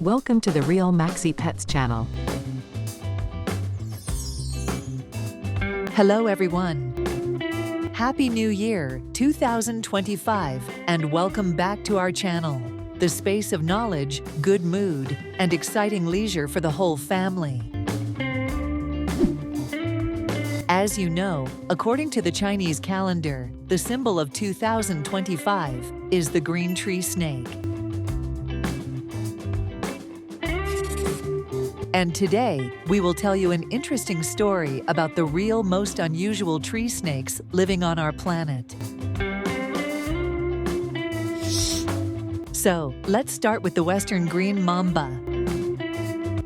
Welcome to the Real Maxi Pets channel. Hello everyone. Happy New Year 2025 and welcome back to our channel, the space of knowledge, good mood, and exciting leisure for the whole family. As you know, according to the Chinese calendar, the symbol of 2025 is the green tree snake. And today, we will tell you an interesting story about the real most unusual tree snakes living on our planet. So, let's start with the western green mamba.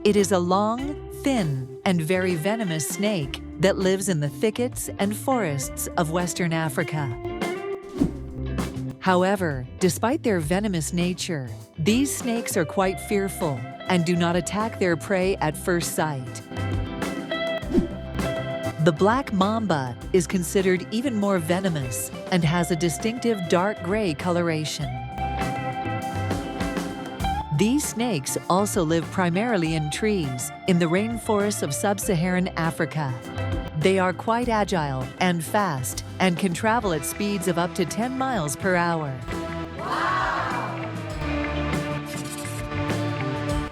It is a long, thin, and very venomous snake that lives in the thickets and forests of Western Africa. However, despite their venomous nature, these snakes are quite fearful and do not attack their prey at first sight. The black mamba is considered even more venomous and has a distinctive dark gray coloration. These snakes also live primarily in trees in the rainforests of sub-Saharan Africa. They are quite agile and fast and can travel at speeds of up to 10 miles per hour.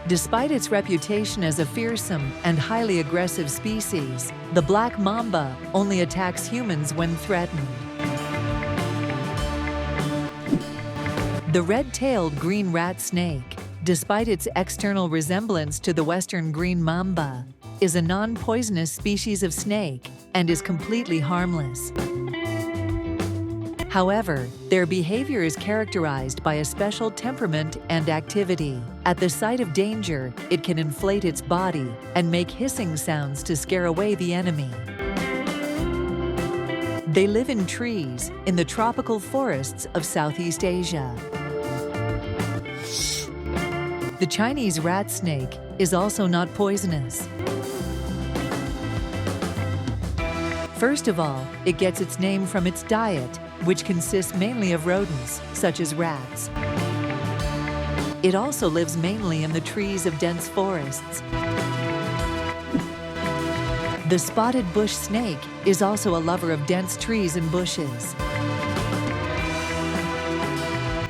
Despite its reputation as a fearsome and highly aggressive species, the black mamba only attacks humans when threatened. The red-tailed green rat snake, despite its external resemblance to the western green mamba, is a non-poisonous species of snake and is completely harmless. However, their behavior is characterized by a special temperament and activity. At the sight of danger, it can inflate its body and make hissing sounds to scare away the enemy. They live in trees in the tropical forests of Southeast Asia. The Chinese rat snake is also not poisonous. First of all, it gets its name from its diet, which consists mainly of rodents, such as rats. It also lives mainly in the trees of dense forests. The spotted bush snake is also a lover of dense trees and bushes.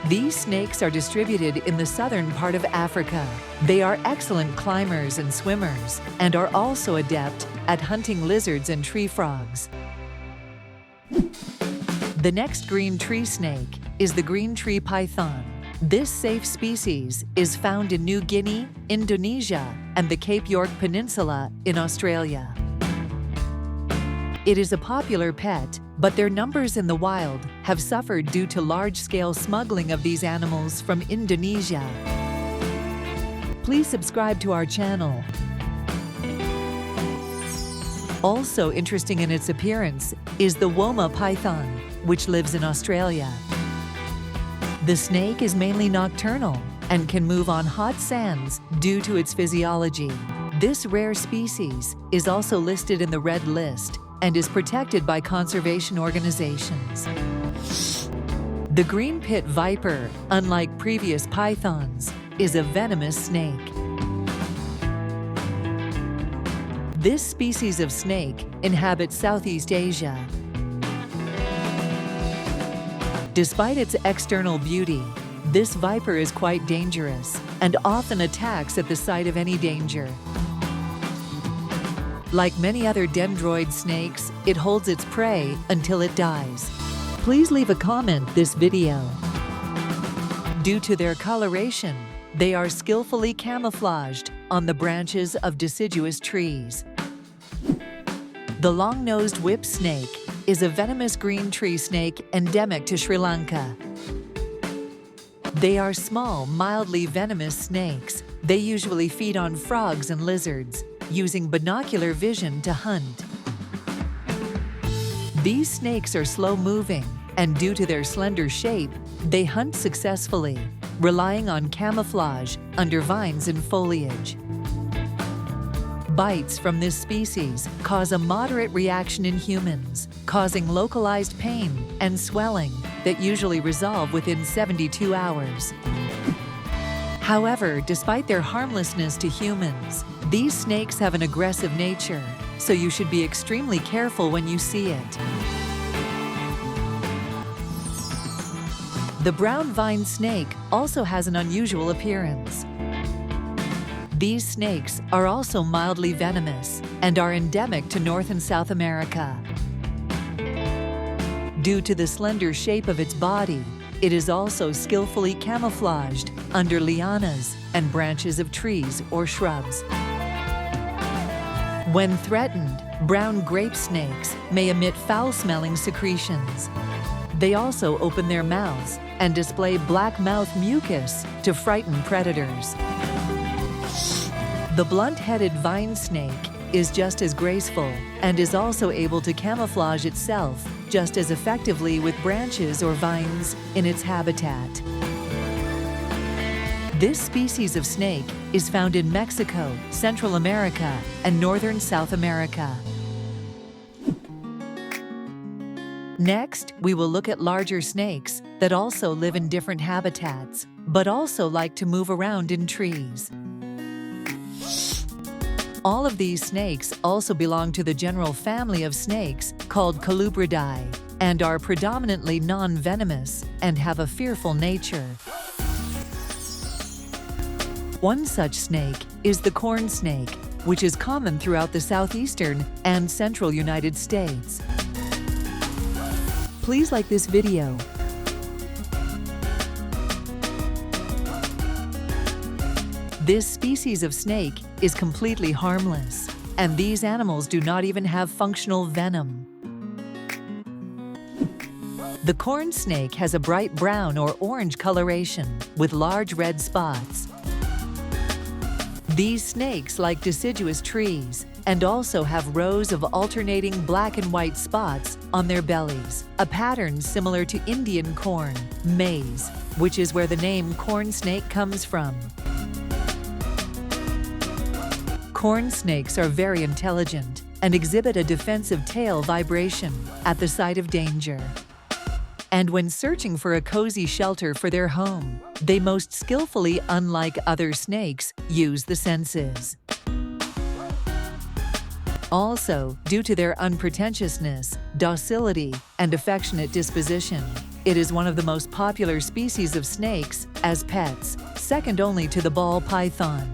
These snakes are distributed in the southern part of Africa. They are excellent climbers and swimmers, and are also adept at hunting lizards and tree frogs. The next green tree snake is the green tree python. This safe species is found in New Guinea, Indonesia, and the Cape York Peninsula in Australia. It is a popular pet, but their numbers in the wild have suffered due to large-scale smuggling of these animals from Indonesia. Please subscribe to our channel. Also interesting in its appearance is the Woma Python, which lives in Australia. The snake is mainly nocturnal and can move on hot sands due to its physiology. This rare species is also listed in the Red List and is protected by conservation organizations. The green pit viper, unlike previous pythons, is a venomous snake. This species of snake inhabits Southeast Asia. Despite its external beauty, this viper is quite dangerous and often attacks at the sight of any danger. Like many other dendroid snakes, it holds its prey until it dies. Please leave a comment this video. Due to their coloration, they are skillfully camouflaged on the branches of deciduous trees. The long-nosed whip snake is a venomous green tree snake endemic to Sri Lanka. They are small, mildly venomous snakes. They usually feed on frogs and lizards, using binocular vision to hunt. These snakes are slow-moving, and due to their slender shape, they hunt successfully, relying on camouflage under vines and foliage. Bites from this species cause a moderate reaction in humans, causing localized pain and swelling that usually resolve within 72 hours. However, despite their harmlessness to humans, these snakes have an aggressive nature, so you should be extremely careful when you see it. The brown vine snake also has an unusual appearance. These snakes are also mildly venomous and are endemic to North and South America. Due to the slender shape of its body, it is also skillfully camouflaged under lianas and branches of trees or shrubs. When threatened, brown grape snakes may emit foul-smelling secretions. They also open their mouths and display black mouth mucus to frighten predators. The blunt-headed vine snake is just as graceful and is also able to camouflage itself just as effectively with branches or vines in its habitat. This species of snake is found in Mexico, Central America, and northern South America. Next, we will look at larger snakes that also live in different habitats, but also like to move around in trees. All of these snakes also belong to the general family of snakes called Colubridae and are predominantly non-venomous and have a fearful nature. One such snake is the corn snake, which is common throughout the southeastern and central United States. Please like this video. This species of snake is completely harmless, and these animals do not even have functional venom. The corn snake has a bright brown or orange coloration with large red spots. These snakes like deciduous trees and also have rows of alternating black and white spots on their bellies, a pattern similar to Indian corn, maize, which is where the name corn snake comes from. Corn snakes are very intelligent and exhibit a defensive tail vibration at the sight of danger. And when searching for a cozy shelter for their home, they most skillfully, unlike other snakes, use the senses. Also, due to their unpretentiousness, docility, and affectionate disposition, it is one of the most popular species of snakes as pets, second only to the ball python.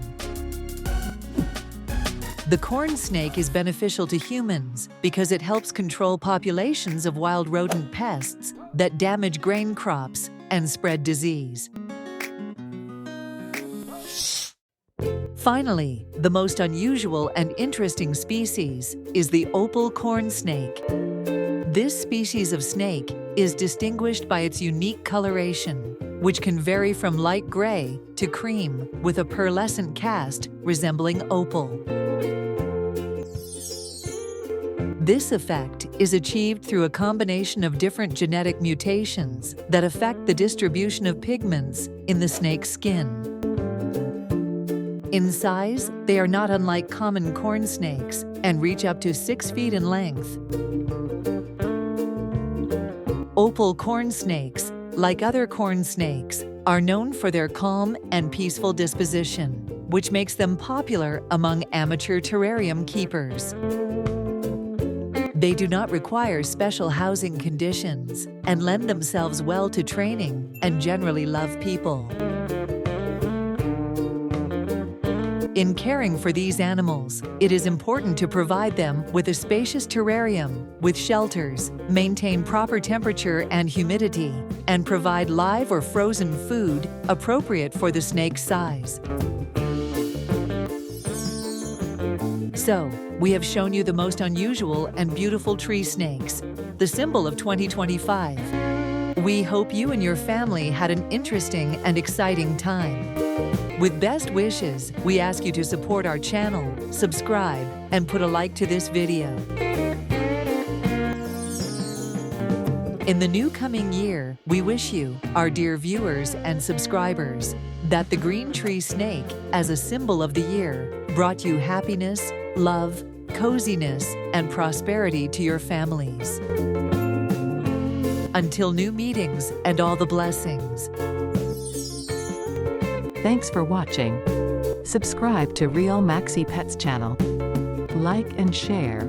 The corn snake is beneficial to humans because it helps control populations of wild rodent pests that damage grain crops and spread disease. Finally, the most unusual and interesting species is the opal corn snake. This species of snake is distinguished by its unique coloration, which can vary from light gray to cream with a pearlescent cast resembling opal. This effect is achieved through a combination of different genetic mutations that affect the distribution of pigments in the snake's skin. In size, they are not unlike common corn snakes and reach up to 6 feet in length. Opal corn snakes, like other corn snakes, are known for their calm and peaceful disposition, which makes them popular among amateur terrarium keepers. They do not require special housing conditions and lend themselves well to training and generally love people. In caring for these animals, it is important to provide them with a spacious terrarium with shelters, maintain proper temperature and humidity, and provide live or frozen food appropriate for the snake's size. So, we have shown you the most unusual and beautiful tree snakes, the symbol of 2025. We hope you and your family had an interesting and exciting time. With best wishes, we ask you to support our channel, subscribe, and put a like to this video. In the new coming year, we wish you, our dear viewers and subscribers, that the green tree snake, as a symbol of the year, brought you happiness, love, coziness, and prosperity to your families. Until new meetings and all the blessings. Thanks for watching. Subscribe to Real Maxi Pets channel. Like and share.